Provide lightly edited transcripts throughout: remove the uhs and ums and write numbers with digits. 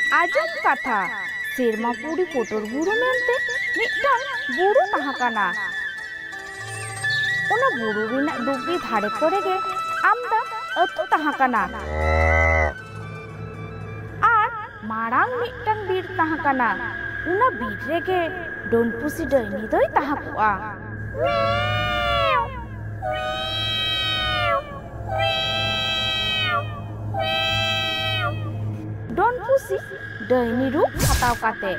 Ajam katha Serma puri potor buru mente mitang buru tahakana. Una buru rina dugi dhare korege amda atu tahakana. Ar marang mitang bir tahakana. Una bir rege don pusi daini doi tahakua. Don pusi daini ru hatau kate.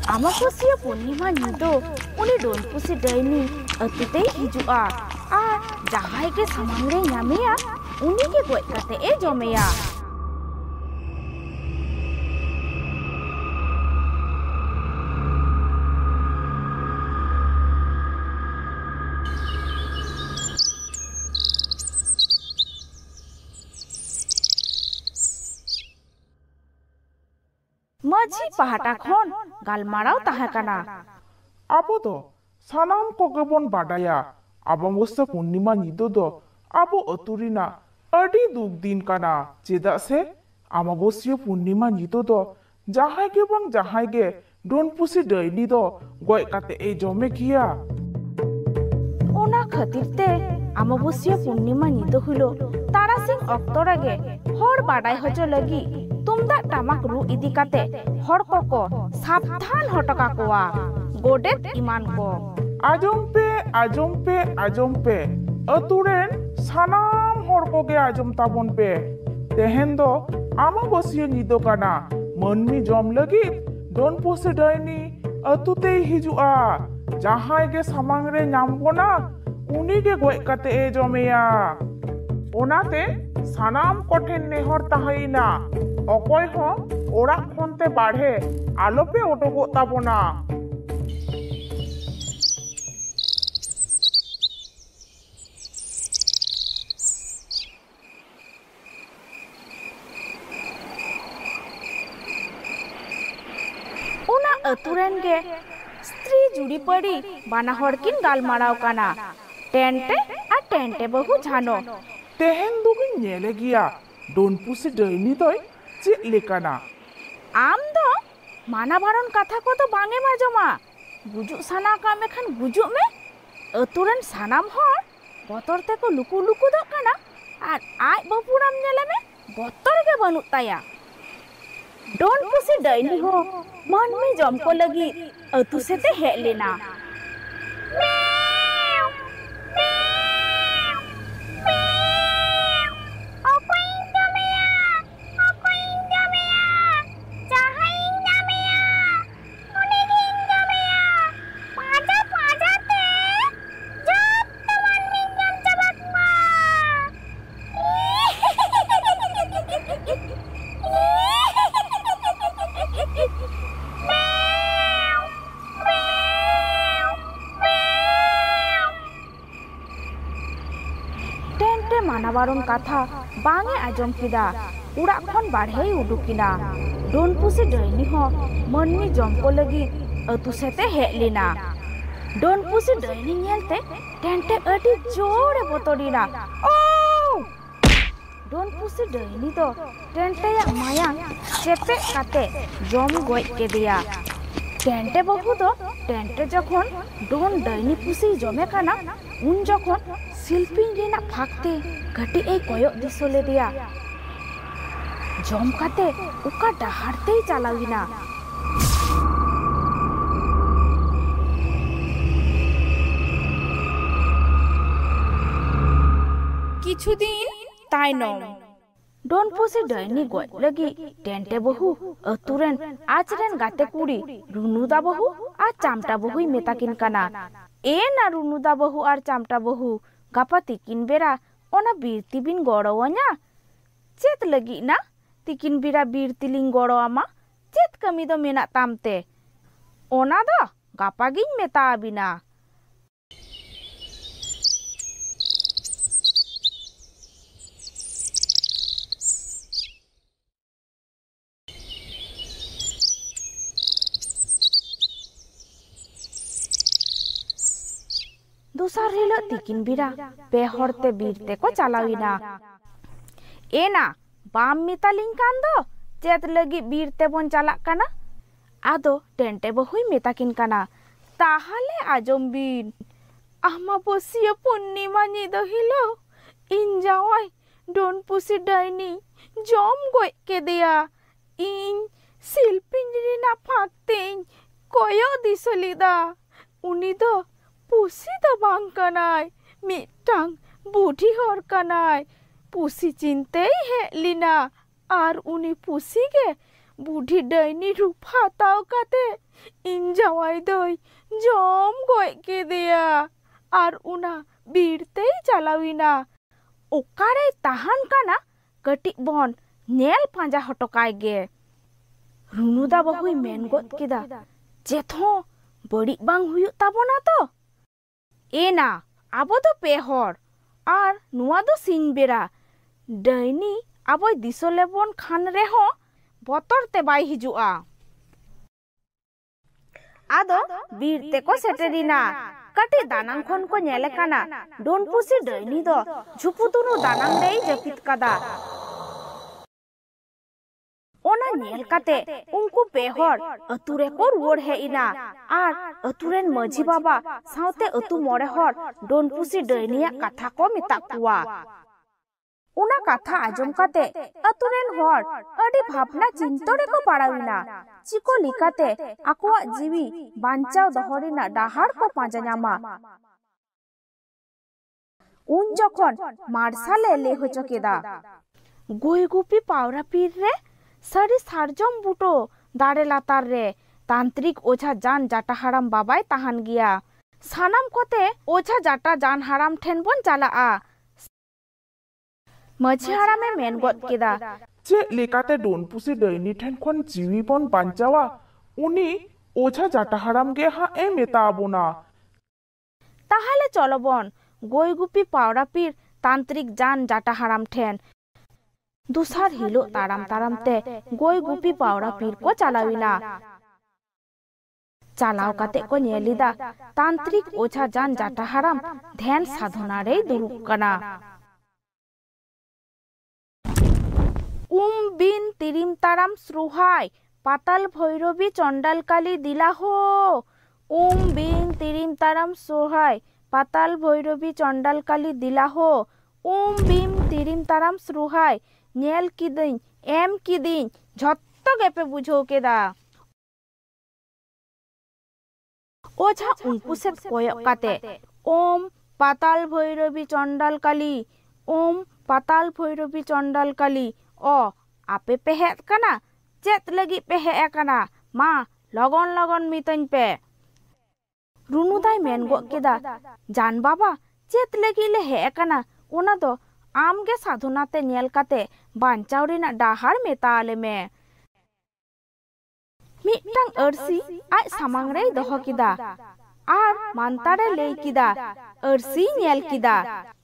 Amaposia Purnima nido uni don pusi daini atute hijua ar jahai ke samangre nyameya uni ke goj kate e jomeya. Maji pahata khon galmarau tahakana. Abo do sanam koge bon badaya Amavasya Purnima nido do abo aturina adi duk din kana chedak se Amavasya Purnima nido do jahai ge bang jahai ge don pusi daini do goj kate e jome kiya. Ona khatir te Amavasya Purnima nido hilo tarasing okto rage hor badai hojo lagi tumdak tamak ru idi kate hor koko sabdhan hotoka koa godet iman ko. Ajom pe aturen sanam hor koge ajom tabon pe tehen do Amavasya nido kana manmi jom lagi don pusi daini atute hijua jahai ge samangre nyambona uni ge goj kate e jomeya. Onate sanam kothen nehor tahaina okoy ho orak khonte badhe alope otogo tabona. Una aturen ge stri judi padi bana hor kin galmarau kana tente ar tente bahu jano. Tehen dugin nyele giya don pusi daini doi chit lekana. Am do mana baron katha ko to bange majoma gujuk sana ka me khan gujuk me aturen sanam hor botor te ko luku do kana ar aj bapuram nyele me botor ge banut taya. Don pusi daini ho manmi jom ko lagi atu sete hej lena. Manabaron katha bange ajom kida urak khon barhei udukina. Don pusi daini ho manmi jom ko lagi atu sete hej lena. Don pusi daini nyelte tente adi jore botorina. Oh! Don pusi daini do tente ya mayang chepe kate jom goj kedeya. Tente babu do tente jokhon don daini pusi jome kana un jokhon Silping rena phakte gati ei koyok diso ledeya. Jom kate uka dahar tei chalawina. কিছুদিন তাইনম डोनपुसी Danny गज लगी टेंटे बहु अतुरेन आचरेन गाते कुड़ी रुनुदा बहु और चामटा बहु मेताकिन काना ए ना रुनुदा बहु और चामटा बहु गापा तिकिन बेरा ओना बीरती बिन गड़ोवanya चेत लगी ना तिकिन बेरा बीरती लिंग गड़ोआमा चेत कमी दो मेना तामते ओना दो गापा गिन मेता आबिना दूसर हिलो तिकिन बिरा पे हरते बीरते को चलाविना एना बाम मितालिंग कान दो चेत लगी बीरते बन चलाक काना आदो टेंटे बहुई मेताकिन काना ताहाले आजम बिन अमाबस्या पूर्णिमा निदो हिलो इन जावाई डोनपुसी डाइनी जम गय केदेया इन सिलपिंजरी ना फाकतें कोयो दिसलिदा उनी दो पुसी दो बांग कनाय मिटांग बूढ़ी हर कनाय पुसी चिंते है लीना आर उनी पुसी के बूढ़ी डाइनी रूप हाताव काते इन जवाई दोय जम गय के दिया आर उना बीरते चलाविना ओकारे ताहान काना कटी बन नेल पांजा हटकाय गे रुनुदा बहुई मेन गद किदा जेथो बड़ी बांग हुयु ताबोना तो एना आबो दो पेहर और नुआ दो सिंग बेरा डाइनी आबो दिसोलेबन खान रेहो बतर ते बाय हिजुआ आदो बीरते को सेटेरिना कटी दानांग खन को नेले काना डोनपुसी डाइनी दो झुपुतुनु दानांग रेई जपित कादा ओना नेल काते उनको पेहर अतुरे को रुवर है इना आर अतुरेन मजी बाबा साउते अतु मोड़े हर डोनपुसी डाइनिया कथा को मिता कुआ उना कथा आजम काते अतुरेन हर अडी भावना चिंतोरे को पाड़ाविना चिको लिकाते आकुआ जीवी बांचाव दहरिना डाहार को पांजा ᱧᱟᱢᱟ उन जखन मार्शाले ले होचो केदा गोयगुपी पावरा पीर रे सारी सारजम बुटो दाड़े लातार रे तांत्रिक ओझा जान जाटा हाराम बाबाय ताहान गिया सानाम कोते ओझा जाटा जान हाराम ठेन बन चालाआ मझी हारामे मेन गद केदा चे लेकाते डोनपुसी डाइनी ठेन खन जीवी बन बांचावा उनी ओझा जाटा हाराम गे हा ए मेता आबोना ताहाले चलो बन गोयगुपी पावरा पीर तांत्रिक जान जाटा हाराम ठेन दूसर हिलो ताराम ताराम ते गोय गुपी पावरा पीर को चलाविना चलाव काते को नेलिदा तांत्रिक ओझा जान जाटा हाराम ध्यान साधना रे दुरुक कना बिन तिरिम ताराम श्रुहाय पाताल भैरवी चंडाल काली दिला हो बिन तिरिम ताराम श्रुहाय पाताल भैरवी चंडाल काली दिला हो बिन तिरिम ताराम श्रुहाय नेल किदिन एम किदिन झत्तो गेपे बुझो केदा ओझा उनको से कोयक काते ओम पाताल भैरवी चंडाल काली ओम पाताल भैरवी चंडाल काली ओ आपे पे हेत कना चेत लगी पे हे कना मा लगन लगन मितन पे रुनुदाय मेन गो केदा जान बाबा चेत लगी ले हे कना ओना दो आम गे साधुनाते नेल काते बांचाव रेना डाहार मेता आले में मिटंग अरसी आज सामांग रे दोहो किदा आर मानतारे ले किदा अरसी नेल किदा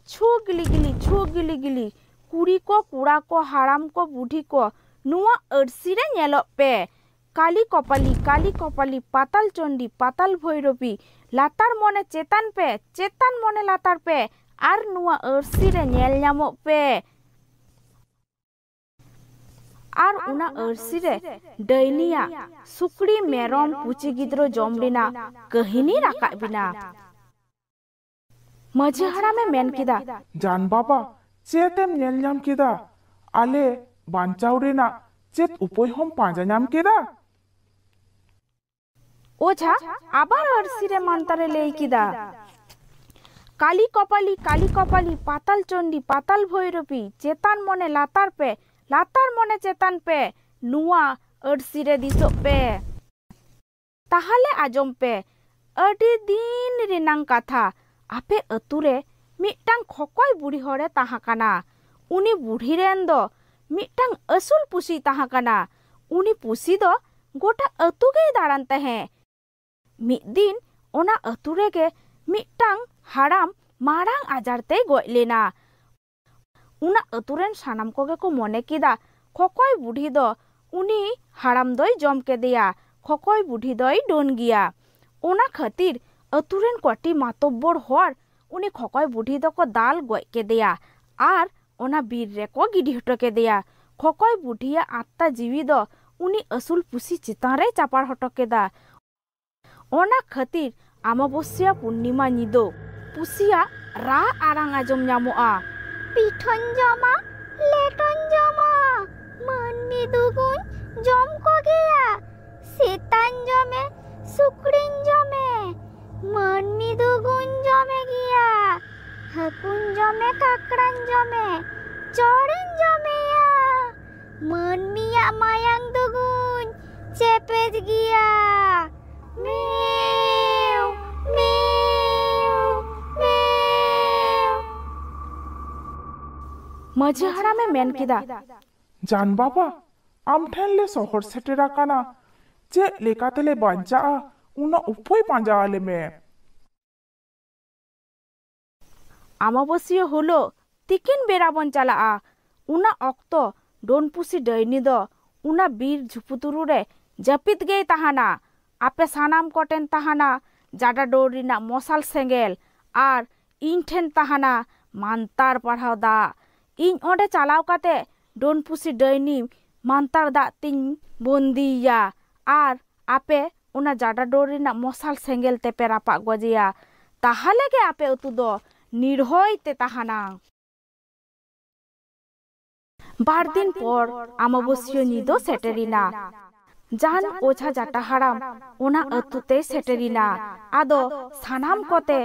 छो गिली गिली कुड़ी को कुड़ा को हाराम को बूढ़ी को नुआ अरसी रे नेलो पे काली कपाली पाताल चंडी पाताल भैरवी लातार मने चेतान मने लातार पे आर नुआ अरसी रे नेल ᱧᱟᱢᱚᱜ पे आर उना अरसी रे डाइनिया सुकड़ी मेरम पुची गिद्रो जम रेना कहिनी राकाब बिना मझी हारामे मेन किदा जान बाबा चेतेम नेल ᱧᱟᱢ केदा आले बांचाव रेना चेत उपाय हम पांजा ᱧᱟᱢ केदा ओझा आबार अरसी रे मानतारे ले किदा काली कपाली पाताल चंडी पाताल भैरवी चेतान मने लातार पे latar mone cetan pe nuwa ᱟᱹᱲᱥᱤ ᱨᱮ ᱫᱤᱥᱚᱜ ᱯᱮ ᱛᱟᱦᱟᱞᱮ ᱟᱸᱡᱚᱢ ᱯᱮ ᱟᱹᱰᱤ ᱫᱤᱱ ᱨᱮᱱᱟᱝ ᱠᱟᱛᱷᱟ ᱟᱯᱮ ᱟᱹᱛᱩ ᱨᱮ ᱢᱤᱫᱴᱟᱝ ᱠᱷᱚᱠᱚᱭ ᱵᱩᱲᱦᱤ ᱦᱚᱲᱮ ᱛᱟᱦᱮᱸ ᱠᱟᱱᱟ ᱩᱱᱤ ᱵᱩᱲᱦᱤ ᱨᱮᱱ ᱫᱚ ᱢᱤᱫᱴᱟᱝ ᱟᱹᱥᱩᱞ ᱯᱩᱥᱤ ᱛᱟᱦᱮᱸ ᱠᱟᱱᱟ ᱩᱱᱤ ᱯᱩᱥᱤ ᱫᱚ ᱜᱚᱴᱟ ᱟᱹᱛᱩ ᱜᱮᱭ ᱫᱟᱬᱟᱱ ᱛᱟᱦᱮᱸ ᱢᱤᱫ ᱫᱤᱱ ᱚᱱᱟ ᱟᱹᱛᱩ ᱨᱮᱜᱮ ᱢᱤᱫᱴᱟᱝ ᱦᱟᱲᱟᱢ ᱢᱟᱨᱟᱝ ᱟᱡᱟᱨ ᱛᱮᱭ ᱜᱚᱡ ᱞᱮᱱᱟ ᱚᱱᱟ ᱟᱹᱛᱩ ᱨᱮᱱ ᱥᱟᱱᱟᱢ ᱠᱚᱜᱮ ᱠᱚ ᱢᱚᱱᱮ ᱠᱮᱫᱟ ᱠᱷᱚᱠᱚᱭ ᱵᱩᱲᱦᱤ ᱫᱚ ᱩᱱᱤ ᱦᱟᱲᱟᱢ ᱫᱚᱭ ᱡᱚᱢ ᱠᱮᱫᱮᱭᱟ ᱠᱷᱚᱠᱚᱭ ᱵᱩᱲᱦᱤ ᱫᱚᱭ ᱰᱳᱱ ᱜᱮᱭᱟ ᱚᱱᱟ ᱠᱷᱟᱹᱛᱤᱨ ᱟᱹᱛᱩ ᱨᱮᱱ ᱠᱚᱴᱤ ᱢᱟᱛᱚᱵᱵᱚᱨ ᱦᱚᱲ ᱩᱱᱤ ᱠᱷᱚᱠᱚᱭ ᱵᱩᱲᱦᱤ ᱫᱚᱠᱚ ᱫᱟᱞ ᱜᱚᱡ ᱠᱮᱫᱮᱭᱟ ᱟᱨ ᱚᱱᱟ ᱵᱤᱨ ᱨᱮᱠᱚ ᱜᱤᱰᱤ ᱦᱚᱴᱚ ᱠᱮᱫᱮᱭᱟ ᱠᱷᱚᱠᱚᱭ ᱵᱩᱲᱦᱤᱭᱟᱜ ᱟᱛᱛᱟ ᱡᱤᱣᱤ ᱫᱚ ᱩᱱᱤ ᱟᱹᱥᱩᱞ ᱯᱩᱥᱤ ᱪᱮᱛᱟᱱ ᱨᱮᱭ ᱪᱟᱯᱟᱲ ᱦᱚᱴᱚ ᱠᱮᱫᱟ ᱚᱱᱟ ᱠᱷᱟᱹᱛᱤᱨ ᱟᱢᱵᱟᱵᱟᱹᱥᱭᱟᱹ ᱯᱩᱨᱱᱤᱢᱟ ᱧᱤᱫᱟᱹ ᱯᱩᱥᱤᱭᱟᱜ ᱨᱟᱜ ᱟᱲᱟᱝ ᱟᱸᱡᱚᱢ ᱧᱟᱢᱚᱜᱼᱟ ᱯᱤᱴᱷᱟᱹᱧ ᱡᱚᱢᱟ ᱞᱮᱴᱚᱧ ᱡᱚᱢᱟ ᱢᱟᱹᱱᱢᱤ ᱫᱩᱜᱩᱧ ᱡᱚᱢ ᱠᱚᱜᱮᱭᱟ ᱥᱮᱛᱟᱧ ᱡᱚᱢᱮ ᱥᱩᱠᱨᱤᱧ ᱡᱚᱢᱮ ᱢᱟᱹᱱᱢᱤ ᱫᱩᱜᱩᱧ ᱡᱚᱢᱮ ᱜᱮᱭᱟ ᱦᱟᱹᱠᱩᱧ ᱡᱚᱢᱮ ᱠᱟᱠᱲᱟᱧ ᱡᱚᱢᱮ ᱪᱚᱲᱤᱧ ᱡᱚᱢᱮᱭᱟ ᱢᱟᱹᱱᱢᱤᱭᱟᱜ ᱢᱟᱭᱟᱝ ᱫᱩᱜᱩᱧ ᱪᱮᱯᱮᱡ ᱜᱮᱭᱟ ᱢᱮᱣ ᱢᱮᱣ ᱢᱮᱣ ᱢᱟᱹᱡᱷᱤ ᱦᱟᱲᱟᱢᱮ ᱢᱮᱱ ᱠᱮᱫᱟ ᱡᱟᱱ ᱵᱟᱵᱟ ᱟᱢ ᱴᱷᱮᱱ ᱞᱮ ᱥᱚᱦᱚᱨ ᱥᱮᱴᱮᱨ ᱟᱠᱟᱱᱟ ᱪᱮᱫ ᱞᱮᱠᱟᱛᱮᱞᱮ ᱵᱟᱧᱪᱟᱜᱼᱟ ᱚᱱᱟ ᱩᱯᱟᱹᱭ ᱯᱟᱸᱡᱟ ᱟᱞᱮ ᱢᱮ ᱟᱢᱵᱟᱵᱟᱹᱥᱭᱟᱹ ᱦᱤᱞᱳᱜ ᱛᱤᱠᱤᱱ ᱵᱮᱲᱟ ᱵᱚᱱ ᱪᱟᱞᱟᱜᱼᱟ ᱚᱱᱟ ᱚᱠᱛᱚ ᱰᱳᱱ ᱯᱩᱥᱤ ᱰᱟᱹᱭᱱᱤ ᱫᱚ ᱚᱱᱟ ᱵᱤᱨ ᱡᱷᱩᱯᱩᱛᱩᱨᱩ ᱨᱮ ᱡᱟᱹᱯᱤᱫ ᱜᱮᱭ ᱛᱟᱦᱮᱱᱟ ᱟᱯᱮ ᱥᱟᱱᱟᱢ ᱠᱚᱴᱷᱮᱱ ᱛᱟᱦᱮᱱᱟ ᱡᱟᱰᱟ ᱰᱳᱨ ᱨᱮᱱᱟᱜ ᱢᱚᱥᱟᱞ ᱥᱮᱸᱜᱮᱞ ᱟᱨ ᱤᱧ ᱴᱷᱮᱱ ᱛᱟᱦᱮᱱᱟ ᱢᱟᱱᱛᱟᱨ ᱯᱟᱲᱦᱟᱣ ᱫᱟᱜ ᱤᱧ ᱚᱸᱰᱮ ᱪᱟᱞᱟᱣ ᱠᱟᱛᱮ ᱰᱳᱱ ᱯᱩᱥᱤ ᱰᱟᱹᱭᱱᱤ ᱢᱟᱱᱛᱟᱨ ᱫᱟᱜ ᱛᱤᱧ ᱵᱚᱱᱫᱤᱭᱮᱭᱟ ᱟᱨ ᱟᱯᱮ ᱚᱱᱟ ᱡᱟᱰᱟ ᱰᱳᱨ ᱨᱮᱱᱟᱜ ᱢᱚᱥᱟᱞ ᱥᱮᱸᱜᱮᱞ ᱛᱮᱯᱮ ᱨᱟᱯᱟᱜ ᱜᱚᱡᱮᱭᱟ ᱛᱟᱦᱟᱞᱮ ᱜᱮ ᱟᱯᱮ ᱟᱹᱛᱩ ᱫᱚ ᱱᱤᱨᱦᱚᱭ te tahana. ᱵᱟᱨ ᱫᱤᱱ ᱯᱚᱨ ᱟᱢᱵᱟᱵᱟᱹᱥᱭᱟᱹ ᱧᱤᱫᱟᱹ ᱥᱮᱴᱮᱨᱤᱱᱟ ᱡᱟᱱ ᱳᱡᱷᱟ ᱡᱟᱴᱟ ᱦᱟᱲᱟᱢ ᱚᱱᱟ ᱟᱹᱛᱩ ᱛᱮ ᱥᱮᱴᱮᱨᱤᱱᱟ ᱟᱫᱚ ᱥᱟᱱᱟᱢ ᱠᱚᱛᱮ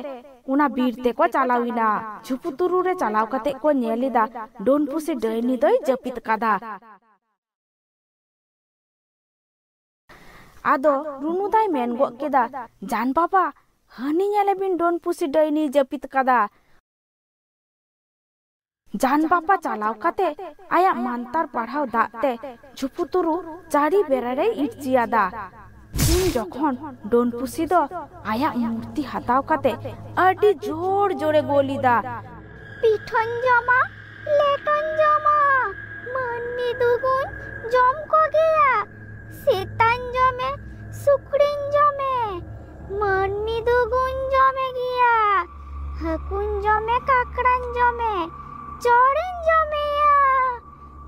ᱚᱱᱟ ᱵᱤᱨ ᱛᱮᱠᱚ ᱪᱟᱞᱟᱣᱤᱱᱟ ᱡᱷᱩᱯᱩᱛᱩᱨᱩ ᱨᱮ ᱪᱟᱞᱟᱣ ᱠᱟᱛᱮ ᱠᱚ ᱧᱮᱞᱤᱫᱟ ᱰᱳᱱ ᱯᱩᱥᱤ ᱰᱟᱹᱭᱱᱤ ᱫᱚᱭ ᱡᱟᱹᱯᱤᱫ ᱠᱟᱫᱟ ᱟᱫᱚ ᱨᱩᱱᱩᱫᱟᱭ ᱢᱮᱱ ᱜᱚᱫ ᱠᱮᱫᱟ ᱡᱟᱱ ᱵᱟᱵᱟ ᱦᱟᱹᱱᱤ ᱧᱮᱞᱮᱵᱤᱱ ᱰᱳᱱ ᱯᱩᱥᱤ ᱰᱟᱹᱭᱱᱤ ᱡᱟᱹᱯᱤᱫ ᱠᱟᱫᱟ ᱡᱟᱱ ᱵᱟᱵᱟ ᱪᱟᱞᱟᱣ ᱠᱟᱛᱮ ᱟᱭᱟᱜ ᱢᱟᱱᱛᱟᱨ ᱯᱟᱲᱦᱟᱣ ᱫᱟᱜ ᱛᱮ ᱡᱷᱩᱯᱩᱛᱩᱨᱩ ᱪᱟᱹᱨᱤ ᱵᱮᱲᱟᱨᱮᱭ ᱤᱨᱪᱤᱭᱟᱫᱟ ᱩᱱ ᱡᱚᱠᱷᱚᱱ ᱰᱳᱱ ᱯᱩᱥᱤ ᱫᱚ ᱟᱭᱟᱜ ᱢᱩᱨᱛᱤ ᱦᱟᱛᱟᱣ ᱠᱟᱛᱮ ᱟᱹᱰᱤ ᱡᱳᱨ ᱡᱳᱨᱮ ᱜᱳᱞᱤᱫᱟ ᱯᱤᱴᱷᱟᱹᱧ ᱡᱚᱢᱟ ᱞᱮᱴᱚᱧ ᱡᱚᱢᱟ ᱢᱟᱹᱱᱢᱤ ᱫᱩᱜᱩᱧ ᱡᱚᱢ ᱠᱚᱜᱮᱭᱟ ᱥᱮᱛᱟᱧ ᱡᱚᱢᱮ ᱥᱩᱠᱨᱤᱧ ᱡᱚᱢᱮ ᱢᱟᱹᱱᱢᱤ ᱫᱩᱜᱩᱧ ᱡᱚᱢᱮ ᱜᱮᱭᱟ ᱦᱟᱹᱠᱩᱧ ᱡᱚᱢᱮ ᱠᱟᱠᱲᱟᱧ ᱡᱚᱢᱮ ᱪᱚᱲᱤᱧ ᱡᱚᱢᱮᱭᱟ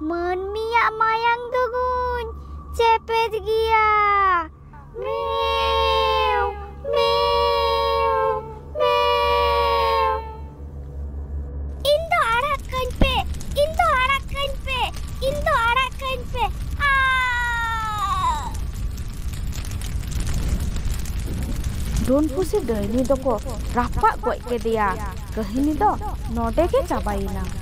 ᱢᱟᱹᱱᱢᱤᱭᱟᱜ ᱢᱟᱭᱟᱝ ᱫᱩᱜᱩᱧ ᱪᱮᱯᱮᱡ ᱜᱮᱭᱟ ᱢᱮᱣ ᱢᱮᱣ ᱢᱮᱣ ᱤᱧ ᱫᱚ ᱟᱲᱟᱜ ᱠᱟᱹᱧ ᱯᱮ ᱤᱧ ᱫᱚ ᱟᱲᱟᱜ ᱠᱟᱹᱧ ᱯᱮ ᱤᱧ ᱫᱚ ᱟᱲᱟᱜ ᱠᱟᱹᱧ ᱯᱮ ᱰᱳᱱ ᱯᱩᱥᱤ ᱰᱟᱹᱭᱱᱤ ᱫᱚᱠᱚ ᱨᱟᱯᱟᱜ ᱜᱚᱡ ᱠᱮᱫᱮᱭᱟ ᱠᱟᱹᱦᱱᱤ ᱫᱚ ᱱᱚᱰᱮ ᱜᱮ ᱪᱟᱵᱟᱭᱮᱱᱟ